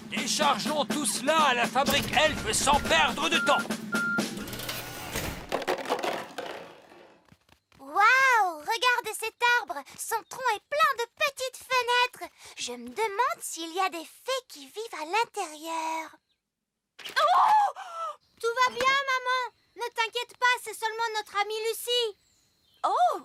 Déchargeons tout cela à la fabrique Elfe sans perdre de temps. Waouh! Regarde cet arbre! Son tronc est plein de petites fenêtres! Je me demande s'il y a des fées qui vivent à l'intérieur. Oh! Tout va bien, maman! Ne t'inquiète pas, c'est seulement notre amie Lucie. Oh,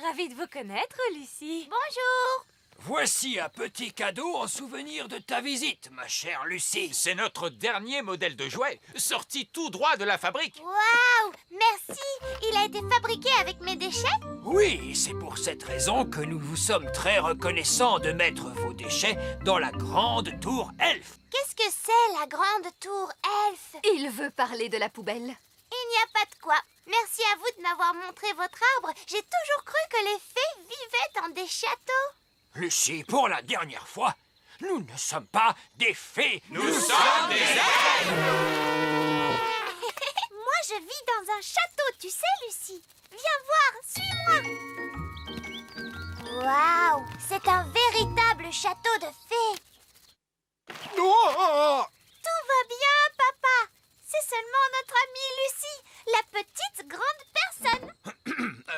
ravie de vous connaître, Lucie. Bonjour! Voici un petit cadeau en souvenir de ta visite, ma chère Lucie. C'est notre dernier modèle de jouet, sorti tout droit de la fabrique. Waouh! Merci! Il a été fabriqué avec mes déchets? Oui, c'est pour cette raison que nous vous sommes très reconnaissants de mettre vos déchets dans la grande tour Elfe. Qu'est-ce que c'est, la grande tour Elfe? Il veut parler de la poubelle. Il n'y a pas de quoi. Merci à vous de m'avoir montré votre arbre. J'ai toujours cru que les fées vivaient dans des châteaux. Lucie, pour la dernière fois, nous ne sommes pas des fées. Nous sommes des elfes. Moi, je vis dans un château, tu sais, Lucie. Viens voir, suis-moi. Waouh, c'est un véritable château de fées. Oh! Tout va bien, papa. C'est seulement notre amie Lucie, la petite grande personne.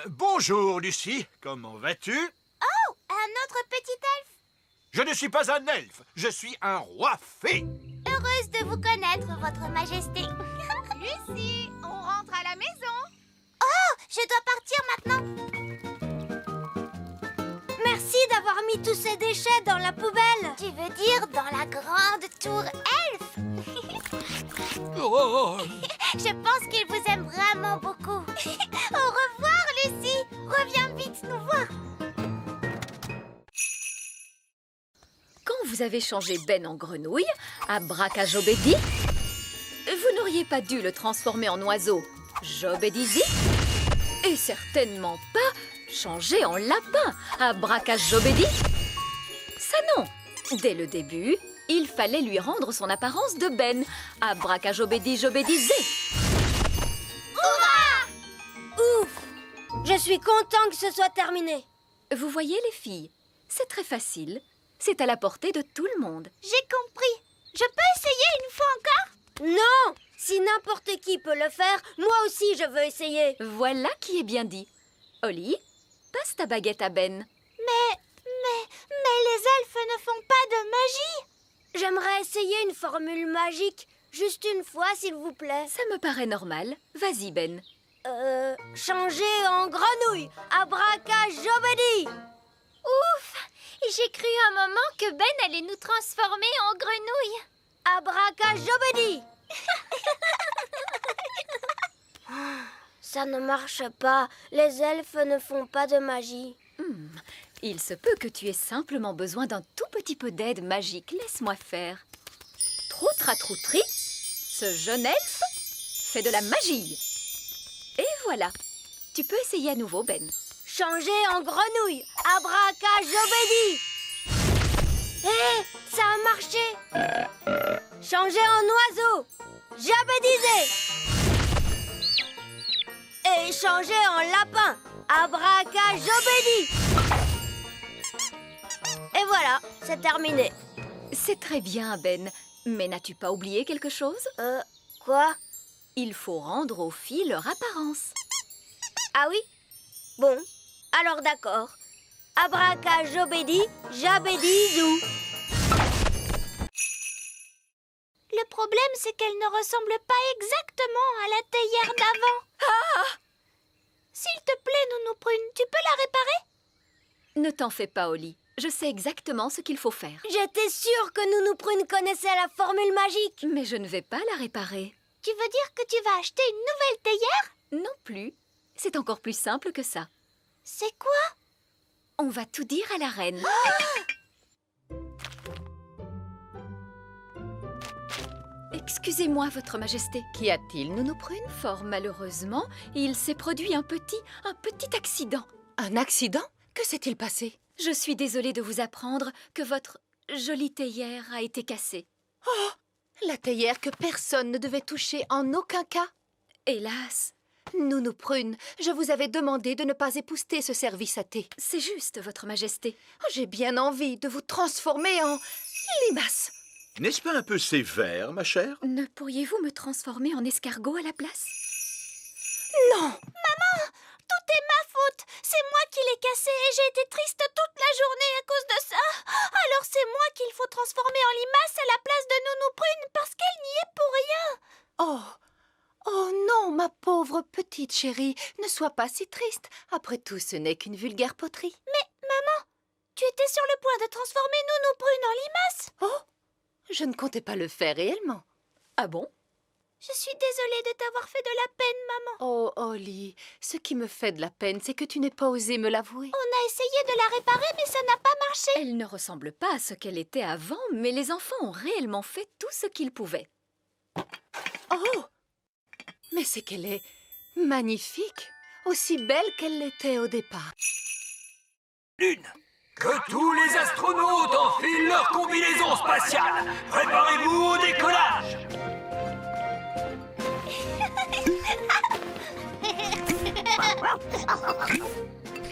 Bonjour, Lucie. Comment vas-tu? Oh, un autre petit elfe. Je ne suis pas un elfe, je suis un roi fée. Heureuse de vous connaître, votre majesté. Lucie, on rentre à la maison. Oh, je dois partir maintenant. Merci d'avoir mis tous ces déchets dans la poubelle. Tu veux dire dans la grande tour Elfe? Oh, Je pense qu'il vous aime vraiment beaucoup. Au revoir, Lucie. Reviens vite nous voir. Quand vous avez changé Ben en grenouille, Abracajobedi, vous n'auriez pas dû le transformer en oiseau, Jobedizi, et certainement pas changer en lapin, Abracajobedi. Ça non. Dès le début, il fallait lui rendre son apparence de Ben, Abracajobedi Jobedizé. Ouf! Je suis content que ce soit terminé. Vous voyez les filles, c'est très facile. C'est à la portée de tout le monde. J'ai compris. Je peux essayer une fois encore? Non! Si n'importe qui peut le faire, moi aussi je veux essayer. Voilà qui est bien dit. Ollie, passe ta baguette à Ben. Mais les elfes ne font pas de magie. J'aimerais essayer une formule magique. Juste une fois, s'il vous plaît. Ça me paraît normal. Vas-y, Ben. Changer en grenouille. Abracajobedi. Ouf! J'ai cru un moment que Ben allait nous transformer en grenouille. Abracajobedi. Ça ne marche pas. Les elfes ne font pas de magie. Il se peut que tu aies simplement besoin d'un tout petit peu d'aide magique. Laisse-moi faire. Troutratroutri, ce jeune elfe fait de la magie. Et voilà. Tu peux essayer à nouveau, Ben. Changer en grenouille. Abracajobedi. Hé, ça a marché. Changer en oiseau. Jabedizé. Et changer en lapin. Abracajobedi. Et voilà, c'est terminé. C'est très bien, Ben. Mais n'as-tu pas oublié quelque chose? Quoi? Il faut rendre aux filles leur apparence. Ah oui? Bon, alors d'accord. Abracajobedi, jabedizou. Le problème, c'est qu'elle ne ressemble pas exactement à la théière d'avant. Ah! S'il te plaît, Nounou Prune, tu peux la réparer? Ne t'en fais pas, Ollie. Je sais exactement ce qu'il faut faire. J'étais sûre que Nounou Prune connaissait la formule magique. Mais je ne vais pas la réparer. Tu veux dire que tu vas acheter une nouvelle théière? Non plus. C'est encore plus simple que ça. C'est quoi? On va tout dire à la reine. Excusez-moi, Votre Majesté. Qu'y a-t-il, Nounou Prune? Fort malheureusement, il s'est produit un petit accident. Un accident? Que s'est-il passé? Je suis désolée de vous apprendre que votre jolie théière a été cassée. Oh! La théière que personne ne devait toucher en aucun cas. Hélas, Nounou Prune, je vous avais demandé de ne pas épousseter ce service à thé. c'est juste, Votre Majesté. Oh, j'ai bien envie de vous transformer en limace. N'est-ce pas un peu sévère, ma chère? Ne pourriez-vous me transformer en escargot à la place? Non! Tout est ma faute. C'est moi qui l'ai cassé et j'ai été triste toute la journée à cause de ça. Alors c'est moi qu'il faut transformer en limace à la place de Nounou Prune parce qu'elle n'y est pour rien. Oh! Oh non, ma pauvre petite chérie, ne sois pas si triste. Après tout, ce n'est qu'une vulgaire poterie. Mais maman, tu étais sur le point de transformer Nounou Prune en limace. Oh! Je ne comptais pas le faire réellement. Ah bon? Je suis désolée de t'avoir fait de la peine, maman. Oh, Holly, ce qui me fait de la peine, c'est que tu n'aies pas osé me l'avouer. On a essayé de la réparer, mais ça n'a pas marché. Elle ne ressemble pas à ce qu'elle était avant, mais les enfants ont réellement fait tout ce qu'ils pouvaient. Oh! Mais c'est qu'elle est magnifique, aussi belle qu'elle l'était au départ. Lune, que tous les astronautes enfilent leur combinaison spatiale. Préparez-vous au décollage.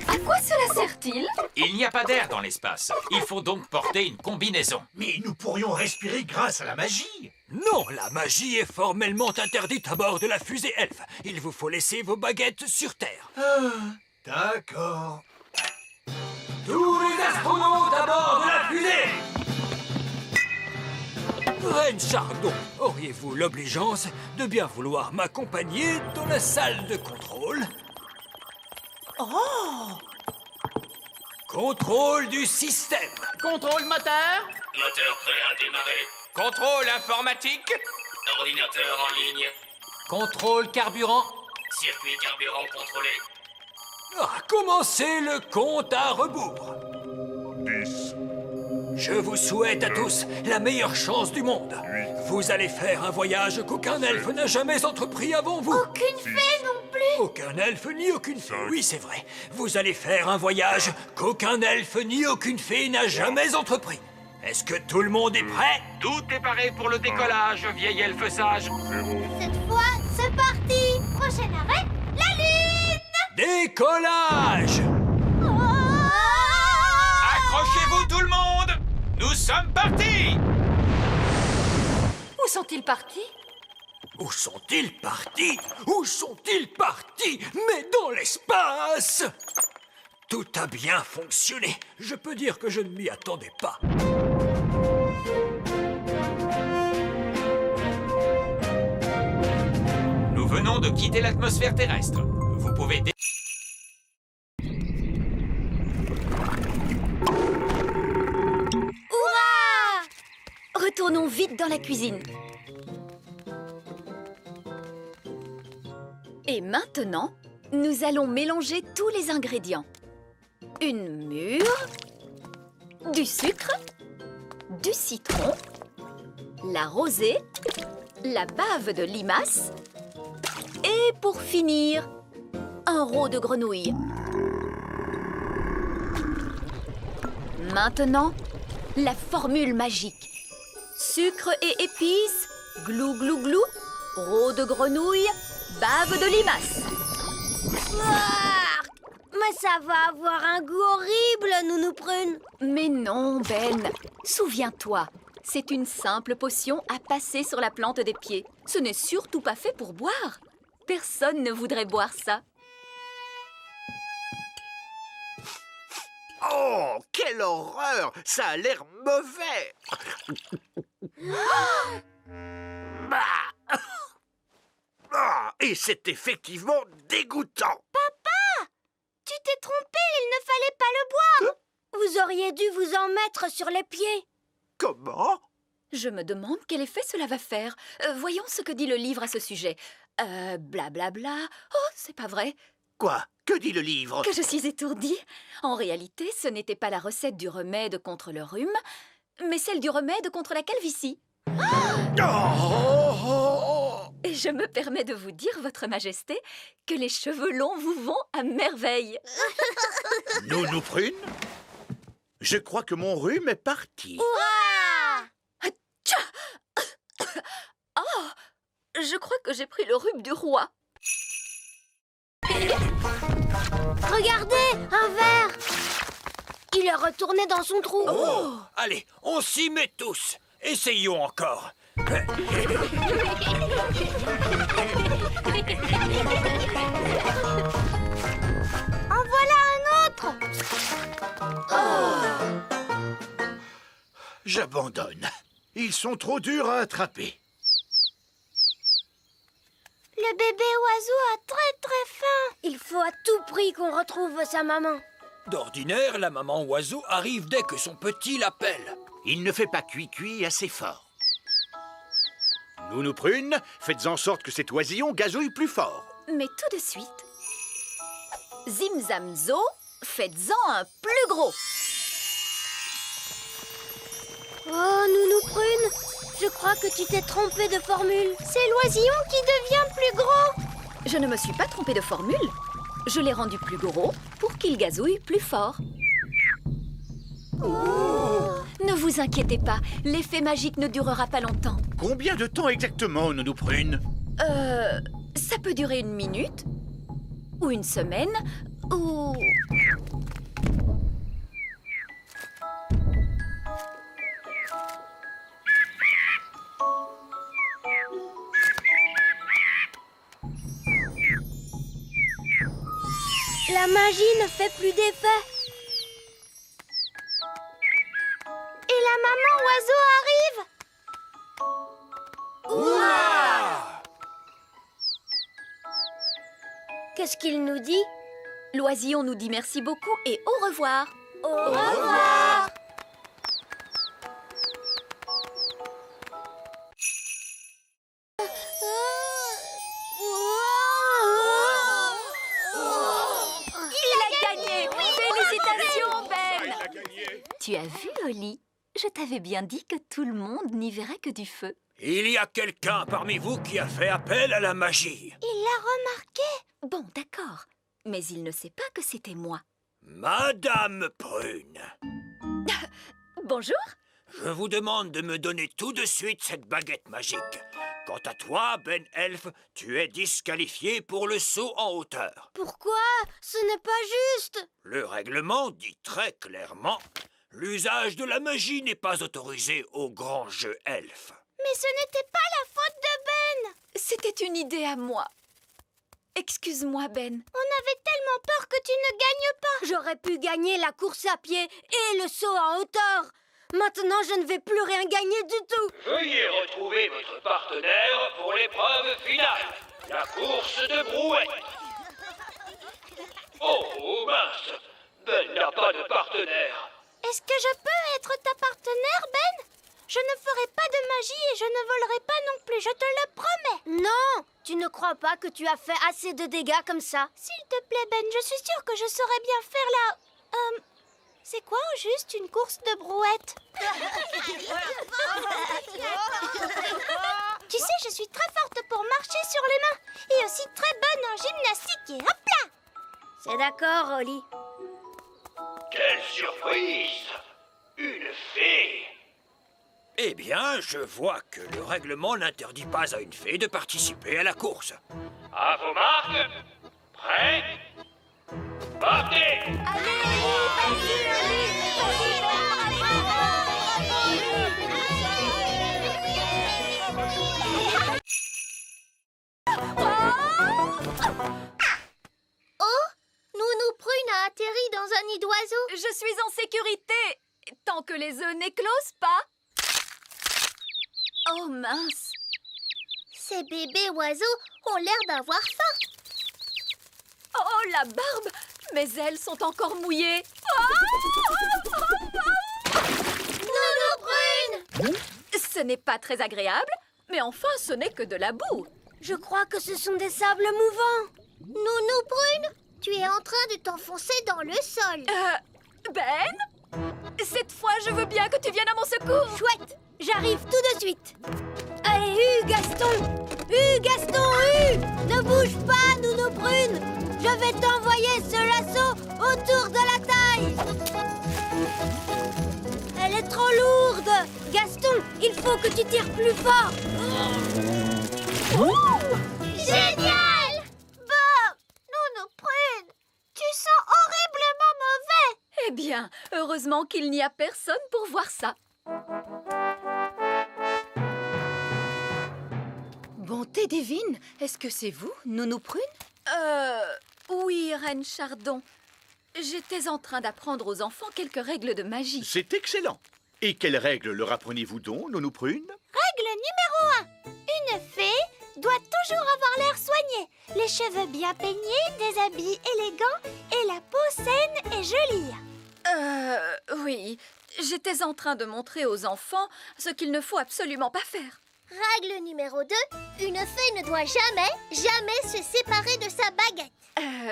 À quoi cela sert-il? Il n'y a pas d'air dans l'espace. Il faut donc porter une combinaison. Mais nous pourrions respirer grâce à la magie. Non, la magie est formellement interdite à bord de la fusée Elf. Il vous faut laisser vos baguettes sur Terre. D'accord. Tous les astronautes à bord de la fusée! Reine Chardon, auriez-vous l'obligeance de bien vouloir m'accompagner dans la salle de contrôle? Oh! Contrôle du système. Contrôle moteur. Moteur prêt à démarrer. Contrôle informatique. Ordinateur en ligne. Contrôle carburant. Circuit carburant contrôlé. Commencez le compte à rebours. 10, Je vous souhaite à tous la meilleure chance du monde. Vous allez faire un voyage qu'aucun elfe n'a jamais entrepris avant vous. Aucune fée non plus. Aucun elfe ni aucune fée. Oui, c'est vrai. Vous allez faire un voyage qu'aucun elfe ni aucune fée n'a jamais entrepris. Est-ce que tout le monde est prêt? Tout est paré pour le décollage, vieil elfe sage. 0, Cette fois, c'est parti. Prochain arrêt, la Lune. Décollage! Accrochez-vous tout le monde. Nous sommes partis. Où sont-ils partis? Où sont-ils partis? Où sont-ils partis? Mais dans l'espace! Tout a bien fonctionné. Je peux dire que je ne m'y attendais pas. Nous venons de quitter l'atmosphère terrestre. Vous pouvez... Retournons vite dans la cuisine. Et maintenant, nous allons mélanger tous les ingrédients. Une mûre, du sucre, du citron, la rosée, la bave de limace et pour finir, un rot de grenouille. Maintenant, la formule magique. Sucre et épices, glou glou glou, rot de grenouille, bave de limace. Mais ça va avoir un goût horrible, Nounou Prune. Mais non, Ben. Souviens-toi, c'est une simple potion à passer sur la plante des pieds. Ce n'est surtout pas fait pour boire. Personne ne voudrait boire ça. Oh, quelle horreur! Ça a l'air mauvais! Et c'est effectivement dégoûtant! Tu t'es trompé, il ne fallait pas le boire. Vous auriez dû vous en mettre sur les pieds. Comment? Je me demande quel effet cela va faire. Voyons ce que dit le livre à ce sujet. Blablabla. Oh, c'est pas vrai. Quoi? Que dit le livre? Que je suis étourdie. En réalité, ce n'était pas la recette du remède contre le rhume, mais celle du remède contre la calvitie. Et je me permets de vous dire, Votre Majesté, que les cheveux longs vous vont à merveille. Nounou Prune? Je crois que mon rhume est parti. Oh, je crois que j'ai pris le rhume du roi. Regardez, un verre. Il est retourné dans son trou. Allez, on s'y met tous. Essayons encore. En voilà un autre. J'abandonne. Ils sont trop durs à attraper. Le bébé oiseau a très faim. Il faut à tout prix qu'on retrouve sa maman. D'ordinaire, la maman oiseau arrive dès que son petit l'appelle. Il ne fait pas cuit assez fort. Nounou Prune, faites en sorte que cet oisillon gazouille plus fort. Mais tout de suite, Zim Zam Zo, faites-en un plus gros. Oh, Nounou Prune, je crois que tu t'es trompée de formule. C'est l'oisillon qui devient plus gros. Je ne me suis pas trompée de formule. Je l'ai rendu plus gros pour qu'il gazouille plus fort. Ne vous inquiétez pas, l'effet magique ne durera pas longtemps. Combien de temps exactement, Nounou Prune? Ça peut durer 1 minute, ou 1 semaine, ou... La magie ne fait plus d'effet. Et la maman oiseau arrive. Ouah! Qu'est-ce qu'il nous dit? L'oisillon nous dit merci beaucoup et au revoir. Au revoir. Il a gagné! Félicitations, Ben! Tu as vu, Oli? Je t'avais bien dit que tout le monde n'y verrait que du feu. Il y a quelqu'un parmi vous qui a fait appel à la magie. Il l'a remarqué. Bon, d'accord. Mais il ne sait pas que c'était moi. Madame Prune, Bonjour. je vous demande de me donner tout de suite cette baguette magique. Quant à toi, Ben Elf, tu es disqualifié pour le saut en hauteur. Pourquoi? Ce n'est pas juste. Le règlement dit très clairement: l'usage de la magie n'est pas autorisé au grand jeu elfe. Mais ce n'était pas la faute de Ben. C'était une idée à moi. Excuse-moi, Ben. On avait tellement peur que tu ne gagnes pas. J'aurais pu gagner la course à pied et le saut en hauteur. Maintenant, je ne vais plus rien gagner du tout. Veuillez retrouver votre partenaire pour l'épreuve finale, la course de brouette. Oh mince, Ben n'a pas de partenaire. Est-ce que je peux être ta partenaire, Ben? Je ne ferai pas de magie et je ne volerai pas non plus, je te le promets. Non, tu ne crois pas que tu as fait assez de dégâts comme ça? S'il te plaît, Ben, je suis sûre que je saurais bien faire la... c'est quoi au juste une course de brouette? Tu sais, je suis très forte pour marcher sur les mains et aussi très bonne en gymnastique et hop là! C'est d'accord, Oli. Quelle surprise! Une fée! Eh bien, je vois que le règlement n'interdit pas à une fée de participer à la course. À vos marques, prêts, partez! Nounou Prune a atterri dans un nid d'oiseaux. Je suis en sécurité, tant que les œufs n'éclosent pas. Oh mince. Ces bébés oiseaux ont l'air d'avoir faim. Oh, la barbe. Mes ailes sont encore mouillées. Nounou Prune! Ce n'est pas très agréable, mais enfin, ce n'est que de la boue. Je crois que ce sont des sables mouvants. Nounou Prune, tu es en train de t'enfoncer dans le sol. Ben? Cette fois, je veux bien que tu viennes à mon secours. Chouette, j'arrive tout de suite. Allez, Gaston! Gaston, ne bouge pas, Nounou Prune. Je vais t'envoyer ce lasso autour de la taille. Elle est trop lourde. Gaston, il faut que tu tires plus fort. Génial! Bon, Nounou Prune, tu sens horriblement mauvais. Eh bien, heureusement qu'il n'y a personne pour voir ça. Bonté divine, est-ce que c'est vous, Nounou Prune? Oui, Reine Chardon. J'étais en train d'apprendre aux enfants quelques règles de magie. C'est excellent. Et quelles règles leur apprenez-vous donc, Nounou Prune? Règle numéro 1. Une fée doit toujours avoir l'air soigné, les cheveux bien peignés, des habits élégants et la peau saine et jolie. Oui. J'étais en train de montrer aux enfants ce qu'il ne faut absolument pas faire. Règle numéro 2. Une fée ne doit jamais se séparer de sa baguette.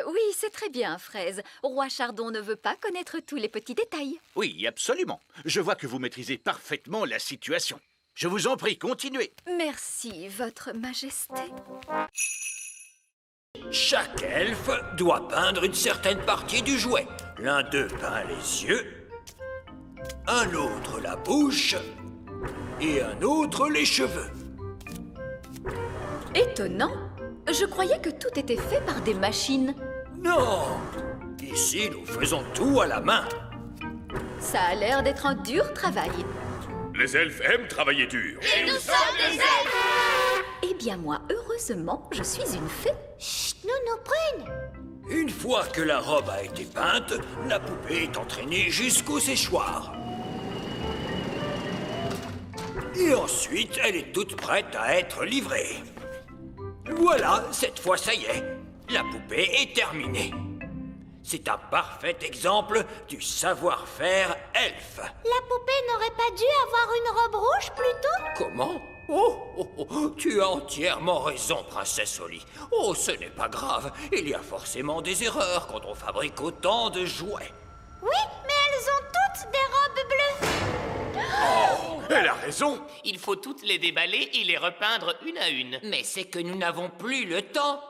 Oui, c'est très bien, Fraise. Roi Chardon ne veut pas connaître tous les petits détails. Oui, absolument. Je vois que vous maîtrisez parfaitement la situation. Je vous en prie, continuez. Merci, Votre Majesté. Chaque elfe doit peindre une certaine partie du jouet. L'un d'eux peint les yeux, un autre la bouche et un autre les cheveux. Étonnant. Je croyais que tout était fait par des machines. Non! Ici, nous faisons tout à la main. Ça a l'air d'être un dur travail. Les elfes aiment travailler dur. Et nous sommes des elfes. Eh bien moi, heureusement, je suis une fée. Chut, Nounou Prune. Une fois que la robe a été peinte, la poupée est entraînée jusqu'au séchoir. Et ensuite, elle est toute prête à être livrée. Voilà, cette fois, ça y est. La poupée est terminée. C'est un parfait exemple du savoir-faire elfe. La poupée n'aurait pas dû avoir une robe rouge plutôt? Comment? Tu as entièrement raison, princesse Holly. Oh, ce n'est pas grave. Il y a forcément des erreurs quand on fabrique autant de jouets. Oui, mais elles ont toutes des robes bleues. Elle a raison. Il faut toutes les déballer et les repeindre une à une. Mais c'est que nous n'avons plus le temps.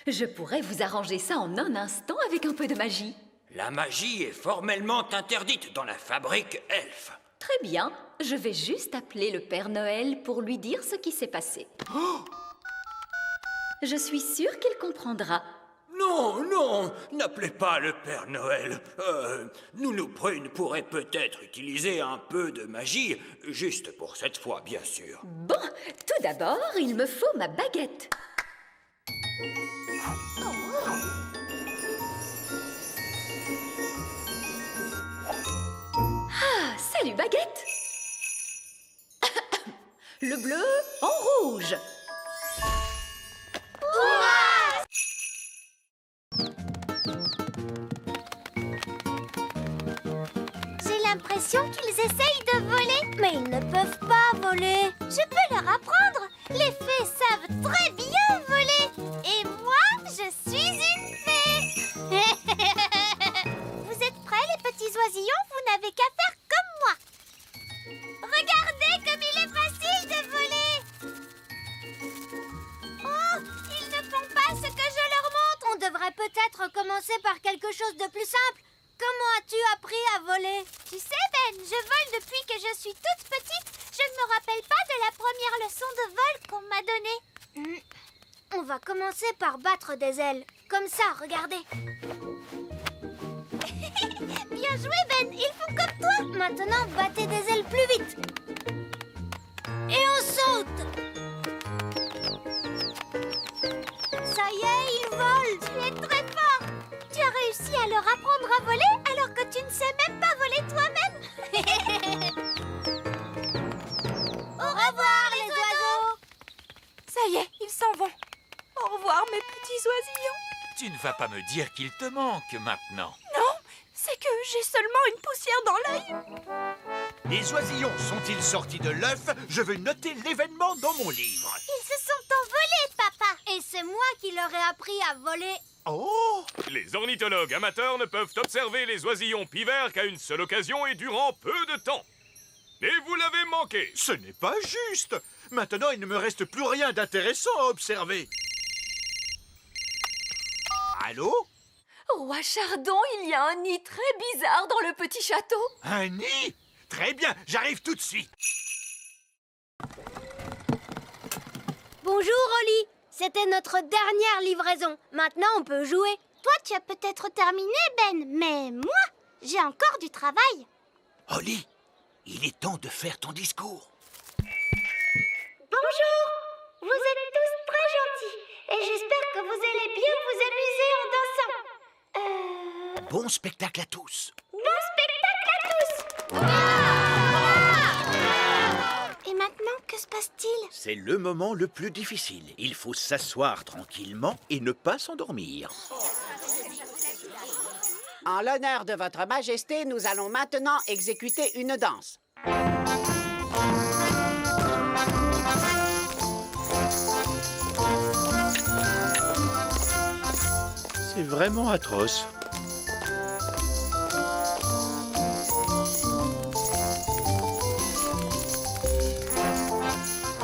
Je pourrais vous arranger ça en un instant avec un peu de magie. La magie est formellement interdite dans la fabrique elfe. Très bien, je vais juste appeler le Père Noël pour lui dire ce qui s'est passé. Je suis sûre qu'il comprendra. Non, non, n'appelez pas le Père Noël. Nounou Prune pourrait peut-être utiliser un peu de magie, juste pour cette fois, bien sûr. Bon, tout d'abord, il me faut ma baguette. Ah, salut baguette. Le bleu en rouge. J'ai l'impression qu'ils essayent de voler, mais ils ne peuvent pas voler. Je peux leur apprendre. Les fées savent très bien voler. Et moi, je suis une fée. Vous êtes prêts, les petits oisillons? Vous n'avez qu'à faire comme moi. Regardez comme il est facile de voler. Oh, ils ne font pas ce que je leur montre. On devrait peut-être commencer par quelque chose de plus simple. Comment as-tu appris à voler? Tu sais, Ben, je vole depuis que je suis toute petite. Je ne me rappelle pas de la première leçon de vol qu'on m'a donnée. On va commencer par battre des ailes. Comme ça, regardez. Bien joué, Ben. Ils font comme toi. Maintenant, battez des ailes plus vite. Et on saute. Ça y est, ils volent. Tu es très fort. Tu as réussi à leur apprendre à voler alors que tu ne sais même pas voler toi-même. Au revoir, les oiseaux. Ça y est, ils s'en vont. Au revoir, mes petits oisillons. Tu ne vas pas me dire qu'il te manque maintenant. Non, c'est que j'ai seulement une poussière dans l'œil. Les oisillons sont-ils sortis de l'œuf? Je veux noter l'événement dans mon livre. Ils se sont envolés, papa. Et c'est moi qui leur ai appris à voler. Oh! Les ornithologues amateurs ne peuvent observer les oisillons pivers qu'à une seule occasion et durant peu de temps. Et vous l'avez manqué. Ce n'est pas juste. Maintenant, il ne me reste plus rien d'intéressant à observer. Allô? Roi Chardon, il y a un nid très bizarre dans le petit château. Un nid? Très bien, j'arrive tout de suite. Bonjour, Holly. C'était notre dernière livraison. Maintenant, on peut jouer. Toi, tu as peut-être terminé, Ben. Mais moi, j'ai encore du travail. Holly, il est temps de faire ton discours. Bonjour. Vous êtes tous très bon spectacle à tous. Et maintenant, que se passe-t-il? C'est le moment le plus difficile. Il faut s'asseoir tranquillement et ne pas s'endormir. En l'honneur de votre majesté, nous allons maintenant exécuter une danse. C'est vraiment atroce.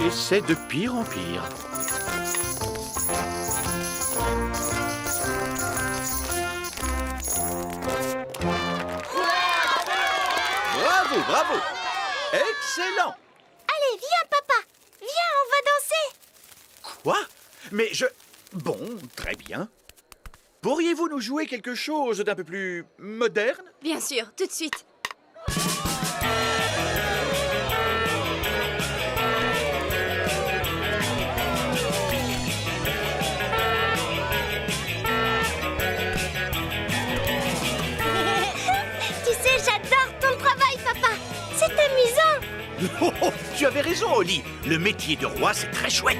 Et c'est de pire en pire. Bravo, bravo! Excellent! Allez, viens, papa. Viens, on va danser. Quoi? Mais je... Bon, très bien. Pourriez-vous nous jouer quelque chose d'un peu plus moderne? Bien sûr, tout de suite. Tu sais, j'adore ton travail, papa. C'est amusant. Oh, oh, tu avais raison, Oli. Le métier de roi, c'est très chouette.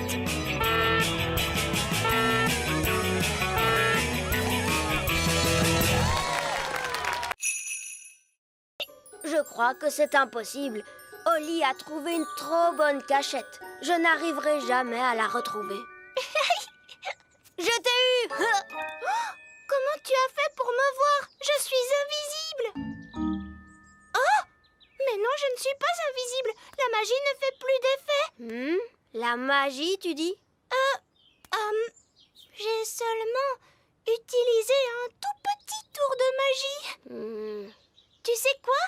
Je crois que c'est impossible. Oli a trouvé une trop bonne cachette. Je n'arriverai jamais à la retrouver. Je t'ai eu. Comment tu as fait pour me voir? Je suis invisible. Oh! Mais non, je ne suis pas invisible. La magie ne fait plus d'effet. La magie, tu dis? J'ai seulement utilisé un tout petit tour de magie. Tu sais quoi?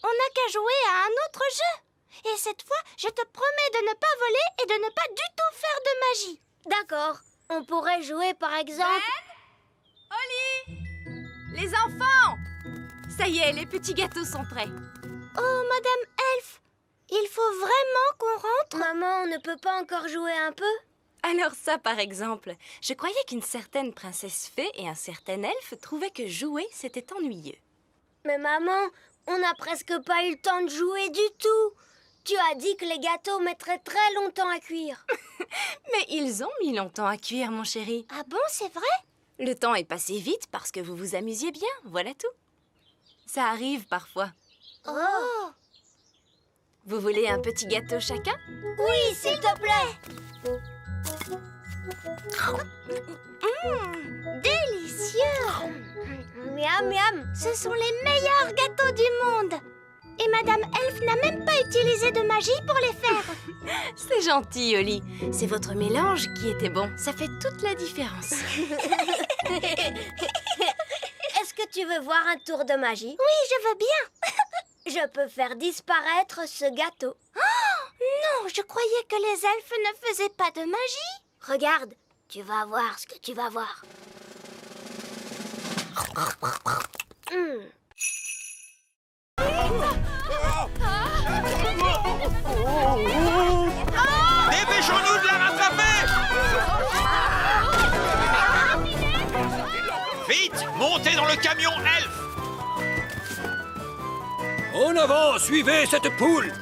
On n'a qu'à jouer à un autre jeu. Et cette fois, je te promets de ne pas voler et de ne pas du tout faire de magie. D'accord. On pourrait jouer par exemple... Oli! Les enfants! Ça y est, les petits gâteaux sont prêts. Oh, Madame Elf, il faut vraiment qu'on rentre. Maman, on ne peut pas encore jouer un peu? Alors ça, par exemple, je croyais qu'une certaine princesse fée et un certain elfe trouvaient que jouer, c'était ennuyeux. Mais maman, on n'a presque pas eu le temps de jouer du tout. Tu as dit que les gâteaux mettraient très longtemps à cuire. Mais ils ont mis longtemps à cuire, mon chéri. Ah bon, c'est vrai? Le temps est passé vite parce que vous vous amusiez bien, voilà tout. Ça arrive parfois. Oh! Vous voulez un petit gâteau chacun? Oui, s'il te plaît. Délicieux. Miam, miam. Ce sont les meilleurs gâteaux du monde. Et Madame Elf n'a même pas utilisé de magie pour les faire. C'est gentil, Oli. C'est votre mélange qui était bon. Ça fait toute la différence. Est-ce que tu veux voir un tour de magie? Oui, je veux bien. Je peux faire disparaître ce gâteau. Oh, non, je croyais que les elfes ne faisaient pas de magie. Regarde, tu vas voir ce que tu vas voir. Dépêchons-nous de la rattraper! Vite, montez dans le camion elfe! En avant, suivez cette poule.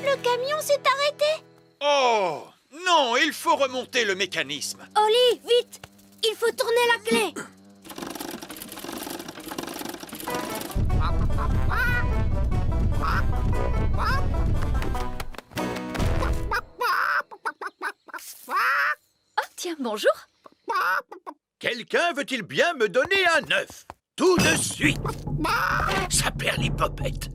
Le camion s'est arrêté. Oh! Non, il faut remonter le mécanisme. Oli, vite! Il faut tourner la clé. Oh, tiens, bonjour. Quelqu'un veut-il bien me donner un œuf? Tout de suite! Ça perd les popettes.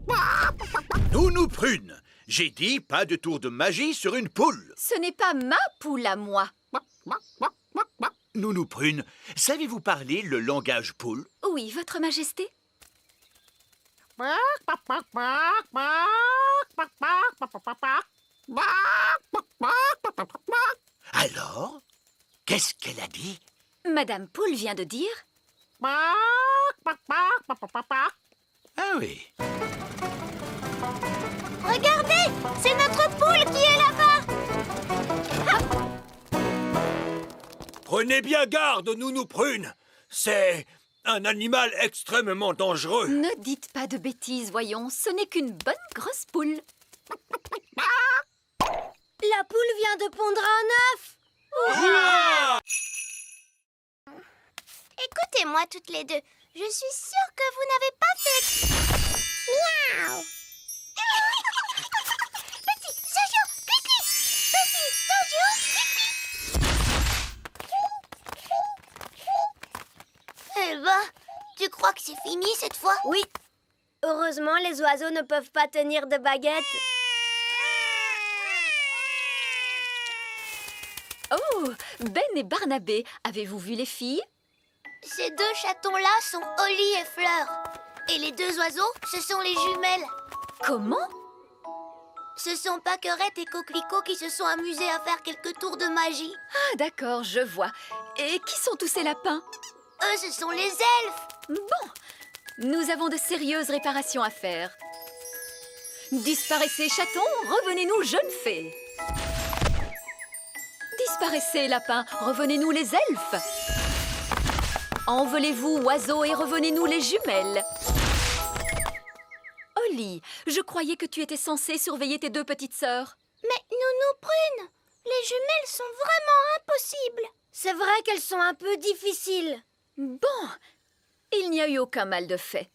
Nounou Prune, j'ai dit pas de tour de magie sur une poule. Ce n'est pas ma poule à moi. Nounou Prune, savez-vous parler le langage poule? Oui, votre majesté. Alors, qu'est-ce qu'elle a dit? Madame Poule vient de dire... Ah oui. Regardez, c'est notre poule qui est là-bas. Prenez bien garde, Nounou Prune. C'est un animal extrêmement dangereux. Ne dites pas de bêtises, voyons. Ce n'est qu'une bonne grosse poule. La poule vient de pondre un œuf. Écoutez-moi toutes les deux. Je suis sûre que vous n'avez pas fait... Miaou. Petit Jojo, pipi. Petit Jojo, pipi. Eh ben, tu crois que c'est fini cette fois? Oui. Heureusement, les oiseaux ne peuvent pas tenir de baguette. Oh, Ben et Barnabé, avez-vous vu les filles? Ces deux chatons-là sont Holly et Fleur. Et les deux oiseaux, ce sont les jumelles. Comment? Ce sont Pâquerette et Coquelicot qui se sont amusés à faire quelques tours de magie. Ah, d'accord, je vois. Et qui sont tous ces lapins? Eux, ce sont les elfes. Bon, nous avons de sérieuses réparations à faire. Disparaissez, chatons, revenez-nous, jeunes fées. Disparaissez, lapins, revenez-nous, les elfes. Envolez-vous, oiseaux, et revenez-nous, les jumelles. Holly, je croyais que tu étais censée surveiller tes deux petites sœurs. Mais Nounou Prune, les jumelles sont vraiment impossibles. C'est vrai qu'elles sont un peu difficiles. Bon, il n'y a eu aucun mal de fait.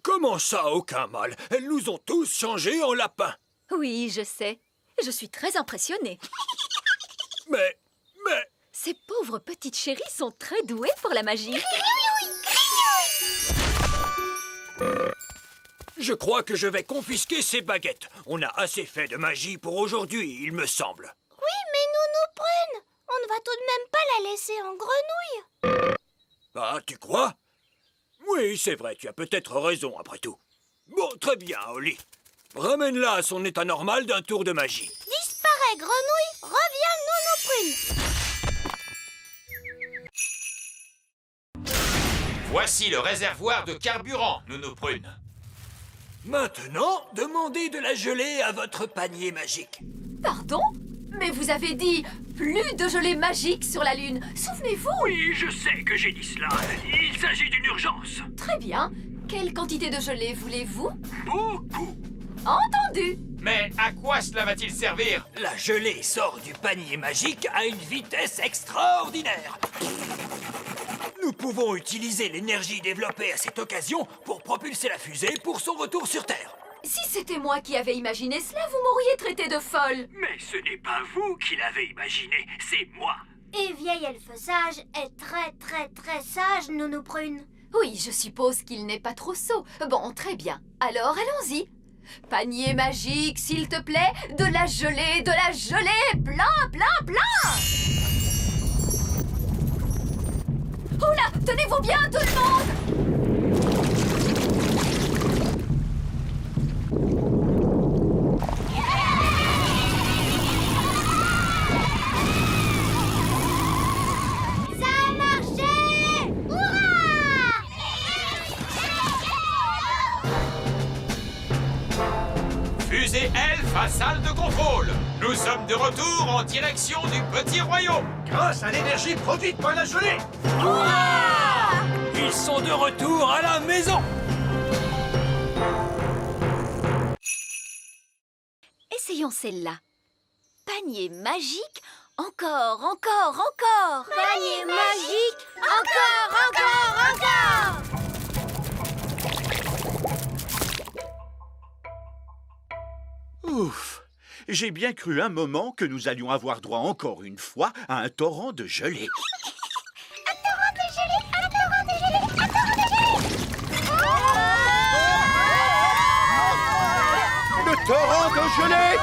Comment ça, aucun mal? Elles nous ont tous changés en lapins. Oui, je sais. Je suis très impressionnée. Mais... Ces pauvres petites chéries sont très douées pour la magie. Je crois que je vais confisquer ces baguettes. On a assez fait de magie pour aujourd'hui, il me semble. Oui, mais Nounou Prune, on ne va tout de même pas la laisser en grenouille. Ah, tu crois? Oui, c'est vrai, tu as peut-être raison après tout. Bon, très bien, Holly. Ramène-la à son état normal d'un tour de magie. Disparais, grenouille, reviens, Nounou Prune. Voici le réservoir de carburant, Nounou Prune. Maintenant, demandez de la gelée à votre panier magique. Pardon? Mais vous avez dit plus de gelée magique sur la Lune. Souvenez-vous? Oui, je sais que j'ai dit cela. Il s'agit d'une urgence. Très bien. Quelle quantité de gelée voulez-vous? Beaucoup. Entendu. Mais à quoi cela va-t-il servir? La gelée sort du panier magique à une vitesse extraordinaire. Nous pouvons utiliser l'énergie développée à cette occasion pour propulser la fusée pour son retour sur Terre. Si c'était moi qui avais imaginé cela, vous m'auriez traité de folle. Mais ce n'est pas vous qui l'avez imaginé, c'est moi. Et vieil elfe sage est très sage, Nounou Prune. Oui, je suppose qu'il n'est pas trop sot. Bon, très bien. Alors, allons-y. Panier magique, s'il te plaît. De la gelée, plein, plein, plein. Oula, tenez-vous bien, tout le monde. Fusée elfe à salle de contrôle. Nous sommes de retour en direction du petit royaume. Grâce à l'énergie produite par la gelée. Ils sont de retour à la maison. Essayons celle-là. Panier magique, encore. Panier magique, encore. Ouf! J'ai bien cru un moment que nous allions avoir droit encore une fois à un torrent de gelée. Le torrent de gelée!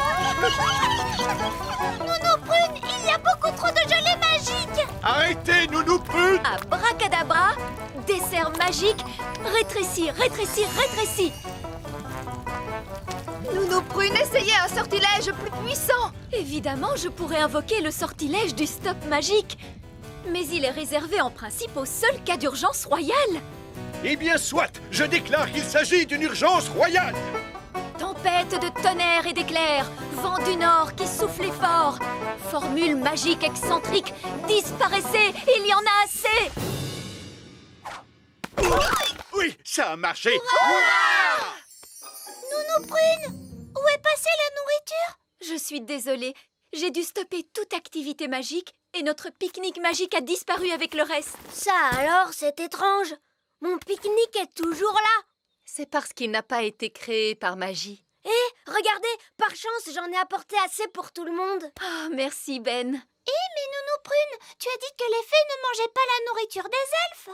Nounou Prune, il y a beaucoup trop de gelée magique. Arrêtez, Nounou Prune! Abracadabra, dessert magique, rétrécis. Nounou Nounou Prune, essayez un sortilège plus puissant. Évidemment, je pourrais invoquer le sortilège du stop magique. Mais il est réservé en principe au seul cas d'urgence royale. Eh bien, soit, je déclare qu'il s'agit d'une urgence royale. Tempête de tonnerre et d'éclairs, vent du nord qui soufflait fort. Formule magique excentrique, disparaissez, il y en a assez. Oui, ça a marché. Nounou Prune, où est passée la nourriture? Je suis désolée, j'ai dû stopper toute activité magique et notre pique-nique magique a disparu avec le reste. Ça alors, c'est étrange. Mon pique-nique est toujours là. C'est parce qu'il n'a pas été créé par magie. Regardez, par chance, j'en ai apporté assez pour tout le monde. Oh, merci Ben. Mais Nounou Prune, tu as dit que les fées ne mangeaient pas la nourriture des elfes.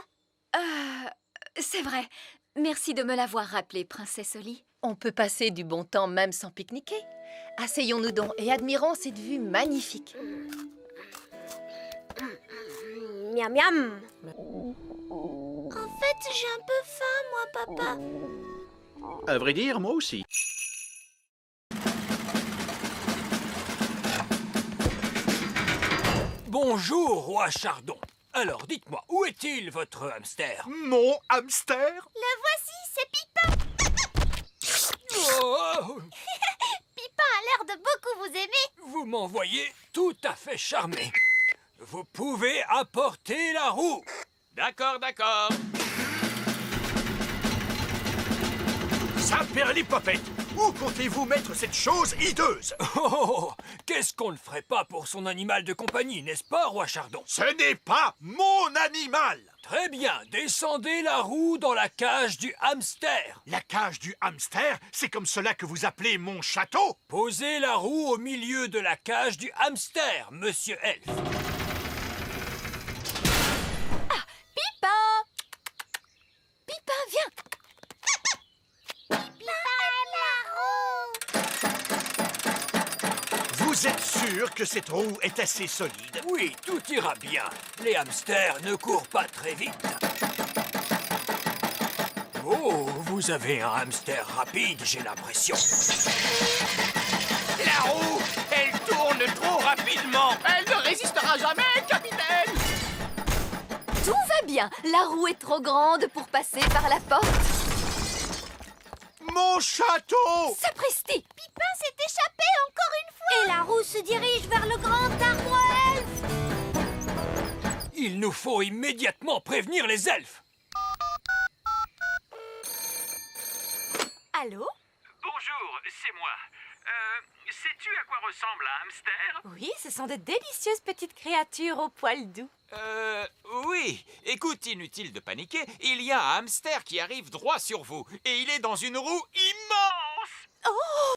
C'est vrai. Merci de me l'avoir rappelé, Princesse Oli. On peut passer du bon temps même sans pique-niquer. Asseyons-nous donc et admirons cette vue magnifique. Miam miam. En fait, j'ai un peu faim, moi, papa. À vrai dire, moi aussi. Bonjour, roi Chardon. Alors, dites-moi, où est-il, votre hamster? Mon hamster? Le voici, c'est Pipin. Oh, Pipin a l'air de beaucoup vous aimer. vous m'envoyez tout à fait charmé. Vous pouvez apporter la roue. D'accord, d'accord. Saperlipopette, où comptez-vous mettre cette chose hideuse? Oh, qu'est-ce qu'on ne ferait pas pour son animal de compagnie, n'est-ce pas, roi Chardon? Ce n'est pas mon animal! Très bien, descendez la roue dans la cage du hamster. La cage du hamster, c'est comme cela que vous appelez mon château? Posez la roue au milieu de la cage du hamster, monsieur Elf. Pipin! Pipin, viens! Vous êtes sûr que cette roue est assez solide? Oui, tout ira bien. Les hamsters ne courent pas très vite. Oh, vous avez un hamster rapide, j'ai l'impression. La roue, elle tourne trop rapidement. Elle ne résistera jamais, capitaine. Tout va bien. La roue est trop grande pour passer par la porte. Mon château! Sapristi! Pipin s'est échappé encore une fois. Et la roue se dirige vers le grand arbre elfe. Il nous faut immédiatement prévenir les elfes. Allô? Bonjour, c'est moi. Sais-tu à quoi ressemble un hamster? Oui, ce sont de délicieuses petites créatures aux poils doux. Oui. Écoute, inutile de paniquer. Il y a un hamster qui arrive droit sur vous. Et il est dans une roue immense. Oh!